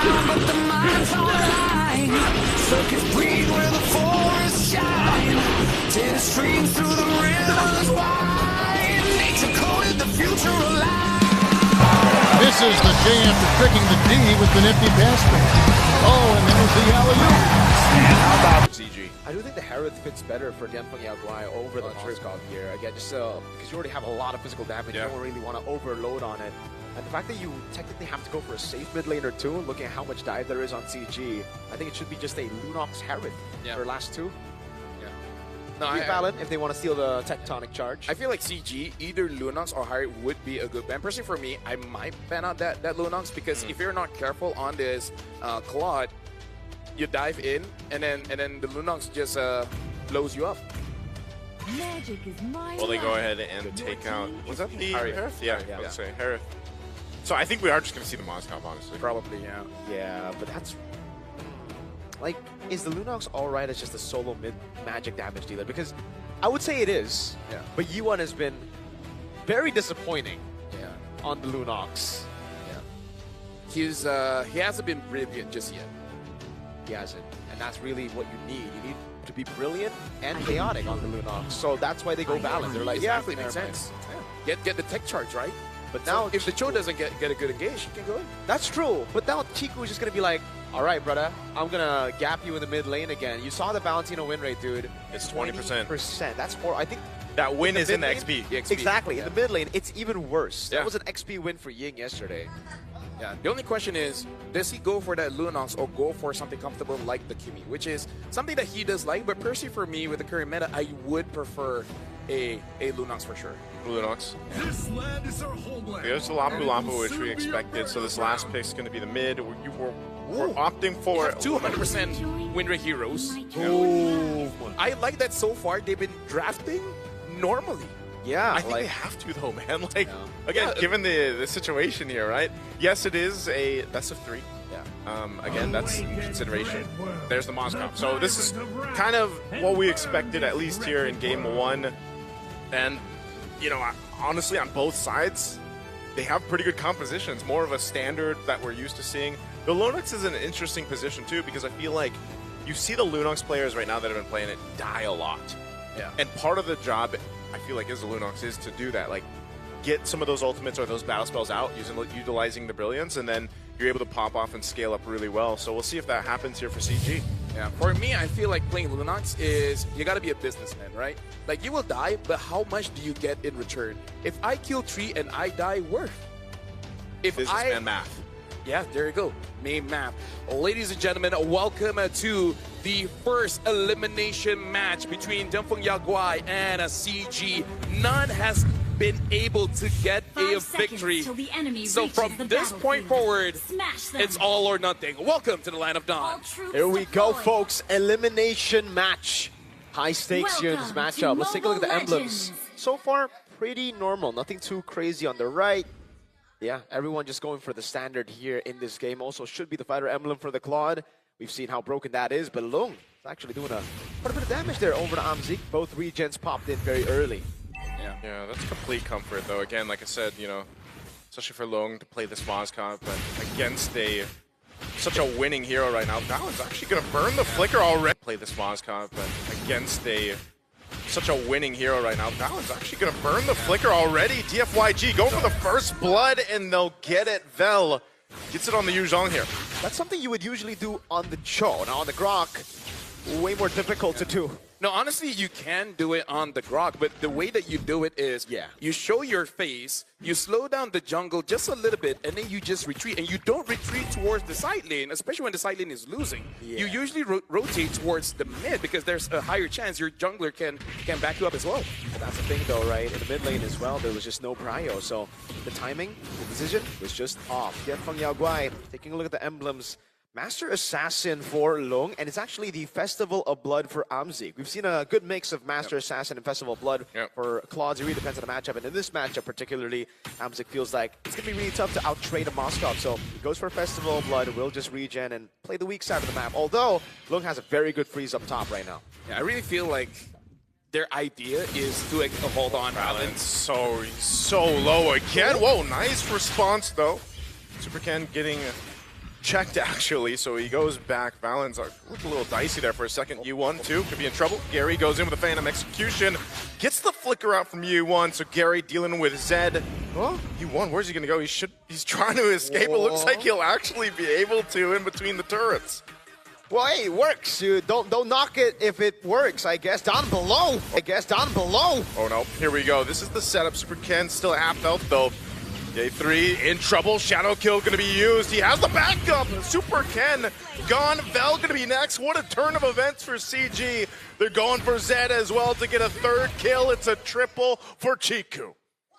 ground, but the mind's online. Circus breathe where the forests shine. Till it streams through the rivers wide. Nature coded the future alive. Misses the J after tricking the D with the nifty pass. Oh, and there's the alley-oop. How about CG? I do think the Harith fits better for Dianfengyaoguai over the Moscow here. Again, just because you already have a lot of physical damage, you don't really want to overload on it. And the fact that you technically have to go for a safe mid laner too, looking at how much dive there is on CG, I think it should be just a Lunox Harith for last two. No, valid if they want to steal the tectonic charge. I feel like CG, either Lunox or Harith would be a good ban. Personally, for me, I might ban out that Lunox because if you're not careful on this Claude, you dive in and then the Lunox just blows you up. Magic is my Well, they go ahead and take out. Was that the Harith? Yeah, let's say Harith. So I think we are just going to see the Moscow, honestly. Probably, yeah. Yeah, but that's like, is the Lunox alright as just a solo mid magic damage dealer? Because I would say it is. Yeah. But Yuan has been very disappointing. On the Lunox. Yeah. He hasn't been brilliant just yet. He hasn't, and that's really what you need. You need to be brilliant and chaotic on the Lunox. So that's why they go Valent. They're like, exactly, makes sense. Yeah. Get the tech charge right. But now, if the Cho doesn't get a good engage, he can go in. That's true. But now Chiku is just gonna be like, all right, brother, I'm gonna gap you in the mid lane again. You saw the Valentino win rate, dude. It's 20%. That's I think that win is in the XP. Exactly. In the mid lane, it's even worse. That was an XP win for Ying yesterday. Yeah. The only question is, does he go for that Lunox or go for something comfortable like the Kimi, which is something that he does like. But personally, for me, with the current meta, I would prefer a Lunox for sure. Lunox. This land is our homeland. There's the Lapu Lapu, which we expected. So this last pick is going to be the mid. We're opting for 200% win rate heroes. I like that so far. They've been drafting normally. Yeah, I think they have to though, man. Like again, given the situation here, right? Yes, it is a best of 3. Again, that's in consideration. There's the Moscow. So this is kind of what we expected, at least here in game 1. And you know, honestly, on both sides, they have pretty good compositions. More of a standard that we're used to seeing. The Lunox is in an interesting position too, because I feel like you see the Lunox players right now that have been playing it die a lot. Yeah. And part of the job, I feel like, as the Lunox is to do that, like get some of those ultimates or those battle spells out, utilizing the brilliance, and then you're able to pop off and scale up really well. So we'll see if that happens here for CG. Yeah, for me, I feel like playing Lunox is, you gotta be a businessman, right? Like, you will die, but how much do you get in return? If I kill 3 and I die, worth. If Businessman math. Yeah, there you go. Main map. Ladies and gentlemen, welcome to the first elimination match between Dianfengyaoguai and a CG. None has been able to get a victory. So from this point forward, it's all or nothing. Welcome to the Land of Dawn. Here we go, folks. Elimination match. High stakes here in this matchup. Let's take a look at the emblems. So far, pretty normal. Nothing too crazy on the right. Yeah, everyone just going for the standard here in this game. Also should be the fighter emblem for the Claude. We've seen how broken that is, but Lung is actually doing quite a bit of damage there over to Amzik. Both regens popped in very early. Yeah, that's complete comfort though. Again, like I said, you know, especially for Lung to play this Moscow, but against such a winning hero right now. Valen's actually gonna burn the flicker already. Play this Moscow, but against such a winning hero right now. Valen's actually going to burn the flicker already. DFYG going for the first blood, and they'll get it. Vel gets it on the Yu Zhong here. That's something you would usually do on the Cho. Now on the Grok, way more difficult to do. No, honestly, you can do it on the Grok, but the way that you do it is you show your face, you slow down the jungle just a little bit, and then you just retreat. And you don't retreat towards the side lane, especially when the side lane is losing. You usually rotate towards the mid because there's a higher chance your jungler can back you up as well. Well, that's the thing though, right? In the mid lane as well, there was just no prio. So the timing, the decision was just off. Dianfengyaoguai, taking a look at the emblems. Master Assassin for Lung, and it's actually the Festival of Blood for Amzik. We've seen a good mix of Master Assassin and Festival of Blood for Claude. It really depends on the matchup, and in this matchup particularly, Amzik feels like it's going to be really tough to outtrade a Moskov, so he goes for Festival of Blood, will just regen and play the weak side of the map, although Lung has a very good freeze up top right now. Yeah, I really feel like their idea is to hold on balance. So low again. Whoa, nice response though. Supercan getting checked actually, so he goes back. Valen's looked a little dicey there for a second. U1 too could be in trouble. Gary goes in with a Phantom Execution, gets the flicker out from U1. So Gary dealing with Zed. Oh, U1, where's he gonna go? He's trying to escape. It looks like he'll actually be able to in between the turrets. Well, hey, it works. You don't knock it if it works, I guess. Down below. Oh no, here we go. This is the setup. Super Ken still half health though. J3 in trouble. Shadow kill gonna be used. He has the backup. Super Ken gone. Vel gonna be next. What a turn of events for CG. They're going for Zed as well to get a third kill. It's a triple for Chiku.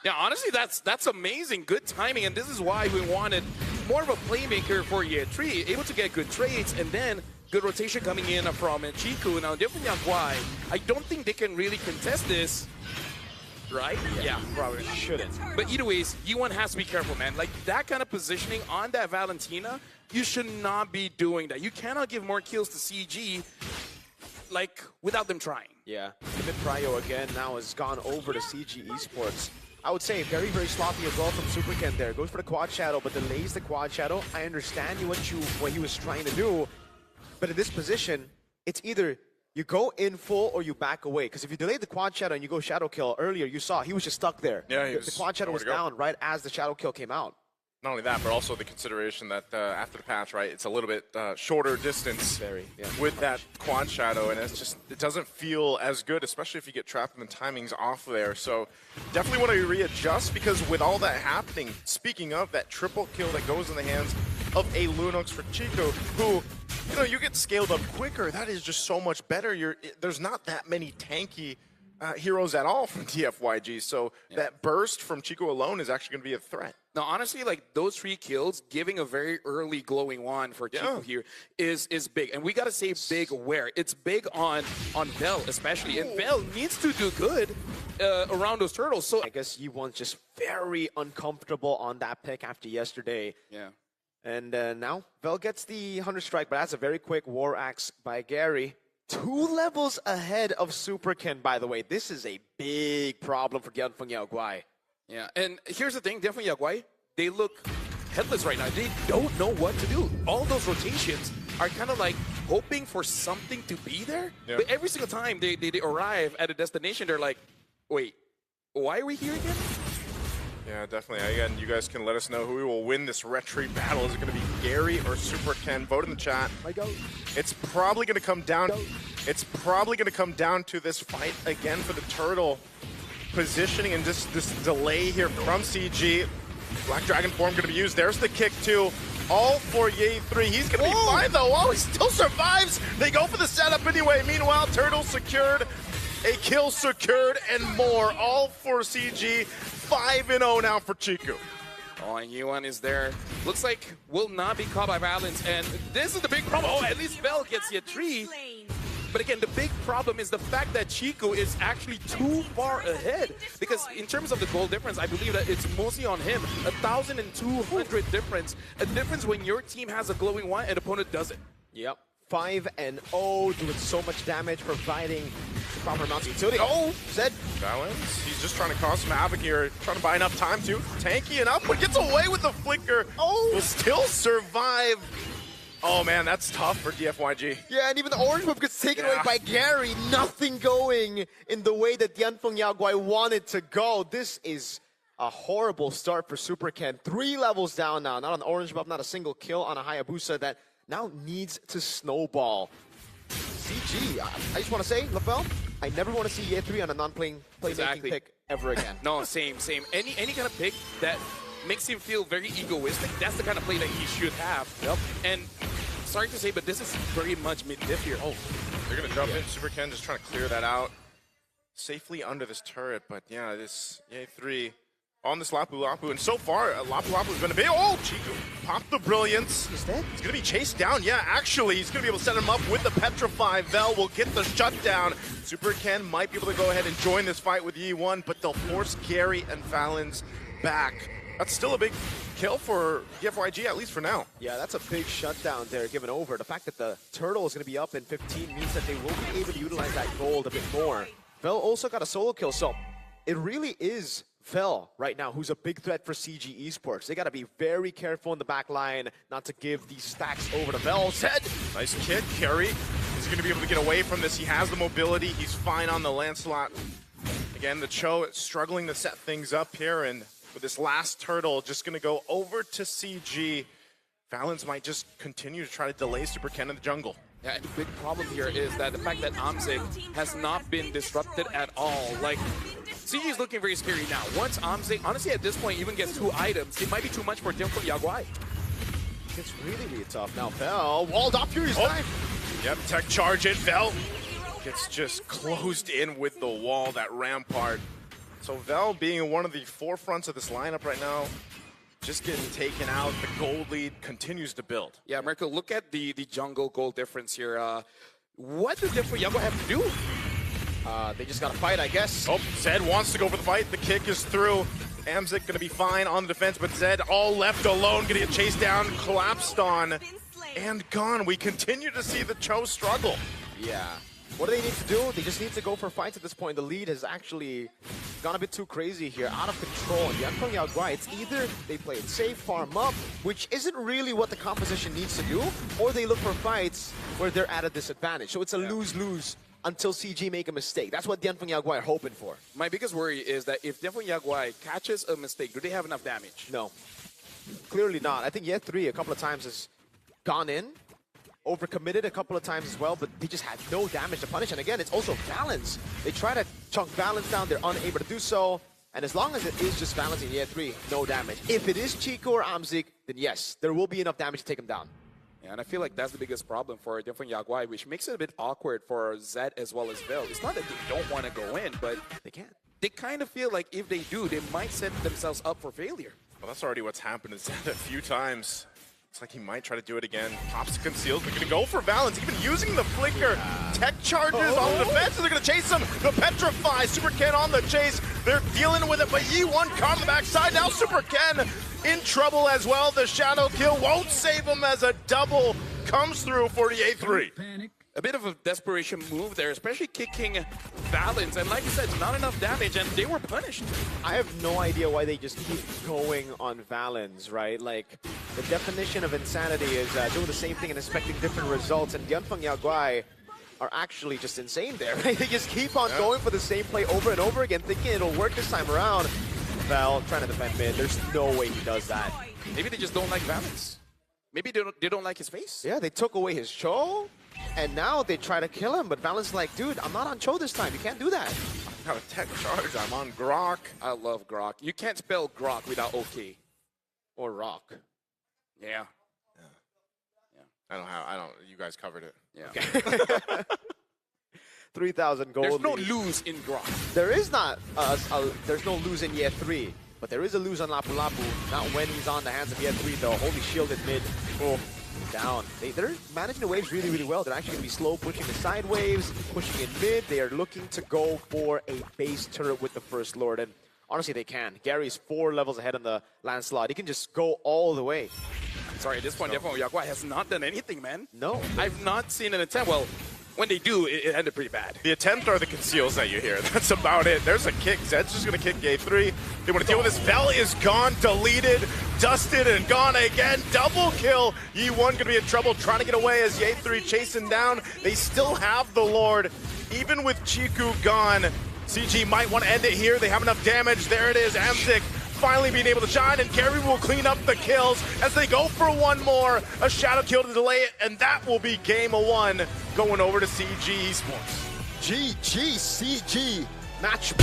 Yeah, honestly, that's amazing. Good timing, and this is why we wanted more of a playmaker for Year 3, able to get good trades, and then good rotation coming in from Chiku. Now, Dianfengyaoguai, I don't think they can really contest this, right? Yeah, probably shouldn't. But either ways, U1 has to be careful, man. Like, that kind of positioning on that Valentina, you should not be doing that. You cannot give more kills to CG, like, without them trying. Yeah, Timid Prio again now has gone over to CG Esports. I would say very, very sloppy as well from Super Ken there. Goes for the quad shadow, but delays the quad shadow. I understand what he was trying to do, but in this position, it's either you go in full or you back away. Because if you delay the quad shadow and you go shadow kill earlier, you saw he was just stuck there. Yeah, the quad shadow was down right as the shadow kill came out. Not only that, but also the consideration that after the patch, right, it's a little bit shorter distance with that quad shadow, and it doesn't feel as good, especially if you get trapped and the timing's off there. So definitely want to readjust, because with all that happening, speaking of that triple kill that goes in the hands of a Lunox for Chico, who, you know, you get scaled up quicker. That is just so much better. There's not that many tanky heroes at all from DFYG, so that burst from Chico alone is actually going to be a threat. Now, honestly, like, those 3 kills, giving a very early glowing wand for Chico here is big. And we got to say big where. It's big on Vel, especially. And Vel needs to do good around those turtles. So I guess U1's just very uncomfortable on that pick after yesterday. Yeah. And now Vel gets the 100 strike, but that's a very quick War Axe by Gary. 2 levels ahead of Super Ken, by the way. This is a big problem for Dianfengyaoguai. Yeah, and here's the thing, Dianfengyaoguai, they look headless right now. They don't know what to do. All those rotations are kind of like hoping for something to be there, but every single time they arrive at a destination, they're like, wait, why are we here again? Yeah, definitely. Again, you guys can let us know who will win this retreat battle. Is it going to be Gary or Super Ken? Vote in the chat. It's probably going to come down. It's probably going to come down to this fight again for the turtle positioning and this delay here from CG. Black Dragon form going to be used. There's the kick too. All for Ye3. He's going to be fine though. Oh, he still survives. They go for the setup anyway. Meanwhile, turtle secured. A kill secured and more. All for CG. 5-0 now for Chiku. Oh, and U1 is there. Looks like will not be caught by Valence, and this is the big problem. Oh, at least Vel gets you a 3. But again, the big problem is the fact that Chiku is actually too far ahead. Because in terms of the goal difference, I believe that it's mostly on him. 1,200 difference. A difference when your team has a glowing one and opponent doesn't. Yep. 5-0, doing so much damage, providing the proper amounts of utility. Oh, Zed. Valence, he's just trying to cause some havoc here, trying to buy enough time to. Tanky enough, but gets away with the flicker. Oh, will still survive. Oh man, that's tough for DFYG. Yeah, and even the orange buff gets taken away by Gary. Nothing going in the way that Dianfengyaoguai wanted to go. This is a horrible start for Super Ken. 3 levels down now, not an orange buff, not a single kill on a Hayabusa that now needs to snowball. CG, I just want to say, LaFell, I never want to see Ye3 on a non-playmaking pick ever again. No, same. Any kind of pick that makes him feel very egoistic, that's the kind of play that he should have. Yep. And sorry to say, but this is very much mid-diff here. Oh, they're going to jump in. Super Ken just trying to clear that out safely under this turret. But yeah, this Ye3 on this Lapu Lapu, and so far, Lapu Lapu is going to be, oh, Chico popped the brilliance. He's dead. He's going to be chased down. Yeah, actually, he's going to be able to set him up with the Petrify. Vel will get the shutdown. Super Ken might be able to go ahead and join this fight with Ye1, but they'll force Gary and Valens back. That's still a big kill for DFYG, at least for now. Yeah, that's a big shutdown there given over. The fact that the turtle is going to be up in 15 means that they will be able to utilize that gold a bit more. Vel also got a solo kill, so it really is Fel right now, who's a big threat for CG Esports. They got to be very careful in the back line not to give these stacks over to Fel. Zed, Nice kick, carry. He's going to be able to get away from this. He has the mobility. He's fine on the Lancelot. Again, the Cho struggling to set things up here, and with this last turtle, just going to go over to CG. Valens might just continue to try to delay Super Ken in the jungle. Yeah, and the big problem here is that the fact that Amzik has not been disrupted at all. Like, CG is looking very scary now. Once Amzik, honestly, at this point, even gets 2 items, it might be too much for Dianfengyaoguai. it's really, really tough. Now Fel, walled off Fury's knife. Yep, tech charge it. Vel gets just closed in with the wall, that rampart. So Vel being one of the forefronts of this lineup right now, just getting taken out. The gold lead continues to build. Yeah, Mirko, look at the jungle goal difference here. What does Dianfengyaoguai have to do? They just got to fight, I guess. Oh, Zed wants to go for the fight. The kick is through. Amzik going to be fine on the defense, but Zed all left alone, going to get chased down, collapsed on, and gone. We continue to see the Cho struggle. Yeah. What do they need to do? They just need to go for fights at this point. The lead has actually gone a bit too crazy here, out of control. And Dianfengyaoguai, it's either they play it safe, farm up, which isn't really what the composition needs to do, or they look for fights where they're at a disadvantage. So it's a lose-lose until CG make a mistake. That's what Dianfengyaoguai are hoping for. My biggest worry is that if Dianfengyaoguai catches a mistake, do they have enough damage? No. Clearly not. I think Yet 3 a couple of times has gone in, overcommitted a couple of times as well, but they just had no damage to punish. And again, it's also Valens. They try to chunk Valens down, they're unable to do so. And as long as it is just Valens in Year 3, no damage. If it is Chico or Amzik, then yes, there will be enough damage to take him down. Yeah, and I feel like that's the biggest problem for Dianfengyaoguai, which makes it a bit awkward for Zed as well as Vel. It's not that they don't want to go in, but They can't. they kind of feel like if they do, they might set themselves up for failure. Well, that's already what's happened to Zed a few times. Looks like he might try to do it again. Pops conceals, but going to go for Valens, even using the flicker. Tech charges on the defense, and they're going to chase him. The Petrify, Super Ken on the chase. They're dealing with it, but Yi1 caught on the backside. Now Super Ken in trouble as well. The shadow kill won't save him as a double comes through for the A3. A bit of a desperation move there, especially kicking Valens. And like you said, not enough damage, and they were punished. I have no idea why they just keep going on Valens, right? Like, the definition of insanity is doing the same thing and expecting different results, and Dianfengyaoguai are actually just insane there, right? They just keep on going for the same play over and over again, thinking it'll work this time around. Val trying to defend mid. There's no way he does that. Maybe they just don't like Valens. Maybe they don't like his face. Yeah, they took away his Cho, and now they try to kill him, but Valens is like, dude, I'm not on Cho this time. You can't do that. Got a tech charge. I'm on Grok. I love Grok. You can't spell Grok without OK. Or Rock. Yeah. I don't, you guys covered it. Yeah. 3,000 gold. There's no lead. lose in Grok. There is not, there's no lose in Year 3, but there is a lose on Lapu Lapu. Not when he's on the hands of Year 3 though. Holy shielded mid. Oh, down. They're managing the waves really, really well. They're actually going to be slow pushing the side waves, pushing in mid. They are looking to go for a base turret with the First Lord, and honestly they can. Gary's 4 levels ahead on the Lancelot. He can just go all the way. Sorry, at this point, Dianfengyaoguai has not done anything, man. No. I've not seen an attempt. Well, when they do, it ended pretty bad. The attempt are the conceals that you hear. That's about it. There's a kick. Zed's just going to kick A3. They want to deal with this. Vel is gone, deleted, dusted, and gone again. Double kill. Yi1 going to be in trouble trying to get away as A3 chasing down. They still have the Lord. Even with Chiku gone, CG might want to end it here. They have enough damage. There it is. Amzik finally being able to shine, and Gary will clean up the kills as they go for one more. A shadow kill to delay it, and that will be game 1 going over to CG Esports. GG CG match.